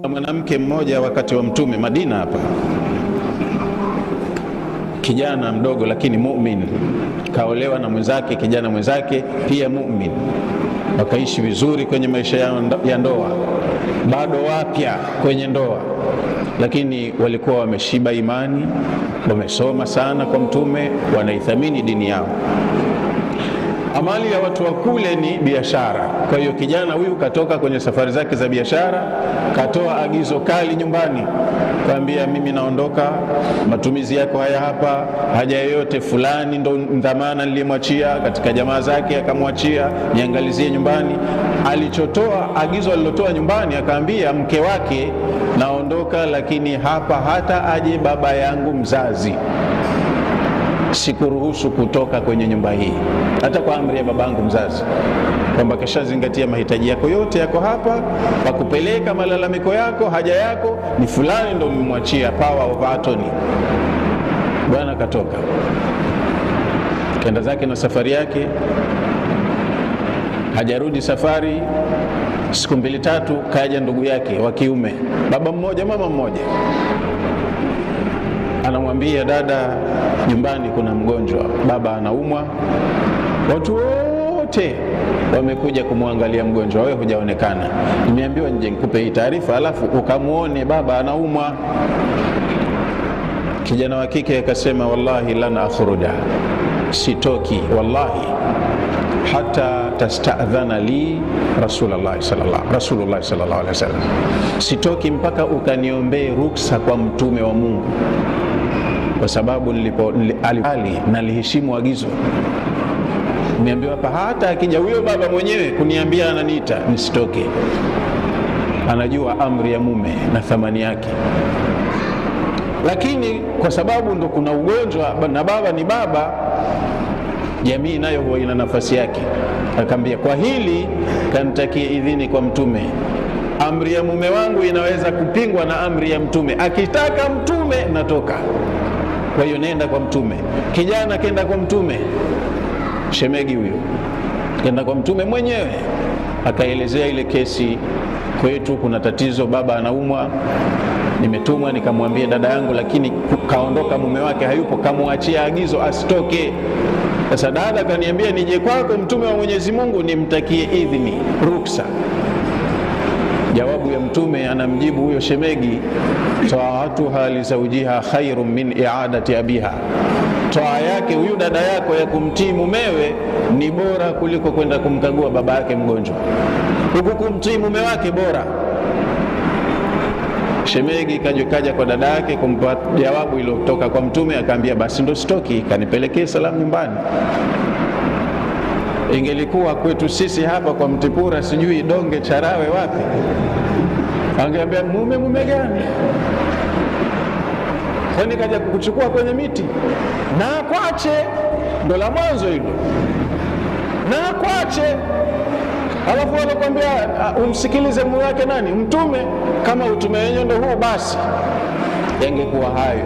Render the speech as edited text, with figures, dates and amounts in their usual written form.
Mwanamke mmoja wakati wa Mtume Madina hapa, kijana mdogo lakini mu'min, kaolewa na mwenzake, kijana mwenzake pia mu'min, wakaishi vizuri kwenye maisha yao ya ndoa, bado wapya kwenye ndoa, lakini walikuwa wameshiba imani, wamesoma sana kwa Mtume, wanaithamini dini yao. Amali ya watu wa kule ni biashara. Kwa hiyo kijana huyu katoka kwenye safari zake za biashara, katoa agizo kali nyumbani, kaambia mimi naondoka, matumizi yako haya hapa, haja yoyote fulani ndo dhamana nilimwachia katika jamaa zake, akamwachia niangalizie nyumbani. Alichotoa agizo alilotoa nyumbani, akaambia mke wake, naondoka, lakini hapa hata aje baba yangu mzazi, sikuruhusu kutoka kwenye nyumba hii, hata kwa amri ya babangu mzazi, kwamba keshazingatia mahitaji yako yote yako hapa, pakupeleka malalamiko yako, haja yako ni fulani ndo mmemwachia, power of attorney. Bwana katoka, kaenda zake na safari yake, hajarudi safari, siku 2-3 kaja ndugu yake wa kiume, baba mmoja mama mmoja, anamwambia dada, nyumbani kuna mgonjwa, baba anaumwa, watu wote wamekuja kumwangalia mgonjwa, wewe hujaonekana, nimeambiwa nje nikupe hii taarifa alafu ukamuone baba anaumwa. Kijana wa kike akasema, wallahi lana akhruja, sitoki wallahi hata tasta'dhana li Rasulullah sallallahu alaihi wasallam, sitoki mpaka ukaniombee ruksa kwa mtume wa Mungu, kwa sababu naliheshimu agizo. Nimeambiwa hapa hata akija huyo baba mwenyewe kuniambia ananiita nisitoke, anajua amri ya mume na thamani yake. Lakini kwa sababu ndo kuna ugonjwa na baba ni baba, jamii nayo huwa ina nafasi yake. Akambia kwa hili kanitakie idhini kwa mtume, amri ya mume wangu inaweza kupingwa na amri ya mtume, akitaka mtume natoka, kwa hiyo nenda kwa mtume. Kijana kenda kwa mtume, shemegi huyo kenda kwa mtume mwenyewe, akaelezea ile kesi, kwetu kuna tatizo, baba anaumwa, nimetumwa nikamwambia dada yangu, lakini kaondoka mume wake hayupo, kamuachia agizo asitoke. Sasa dada kaniambia nije kwako mtume wa Mwenyezi Mungu nimtakie idhini, ruksa. Jawabu ya mtume, anamjibu huyo shemegi, taatuha li zawjiha khairun min i'adati abiha, toa yake huyu dada yako ya kumtii mumewe ni bora kuliko kwenda kumkagua baba yake mgonjwa, huku kumtii mume wake bora. Shemegi kaja kwa dada yake kumpa jawabu iliyotoka kwa mtume, akaambia basi ndo stoki, kanipelekee salamu nyumbani. Ingelikuwa kwetu sisi hapa kwa Mtipura, sijui Donge Charawe wapi, angeambia mume gani, kwani kaja kukuchukua kwenye miti na kwache, ndo la mwanzo hilo, na kwache. Alafu wanakuambia umsikilize mume wake nani? Mtume. Kama utume wenyewe ndo huu, basi yangekuwa hayo.